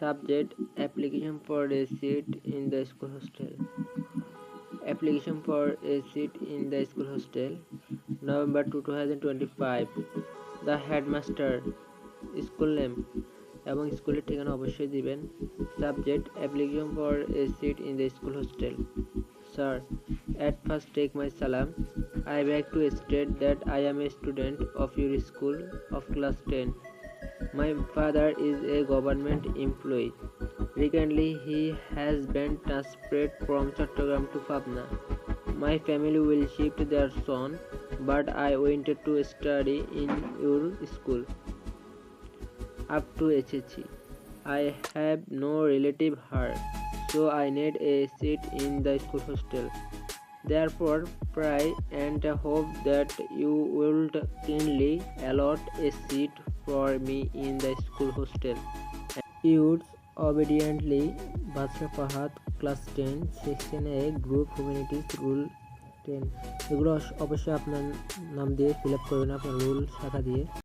Subject: application for a seat in the school hostel. Application for a seat in the school hostel. November 2025. The headmaster. School name এবং স্কুলের ঠিকানা অবশ্যই দিবেন। সাবজেক্ট: application for a seat in the school hostel. Sir, at first take my salam. I beg to state that I am a student of your school of class 10. My father is a government employee. Recently, he has been transferred from Chattogram to Pabna. My family will shift their son, but I wanted to study in your school up to HSC. I have no relative here, so I need a seat in the school hostel. Therefore, pray and hope that you will kindly allot a seat for me in the school hostel. Yours obediently, Basra Fahad, class 10, section A, group humanities, rule 10. এগুলো অবশ্যই আপনার নাম দিয়ে fill up করবেন, আপনার rule শাখা দিয়ে।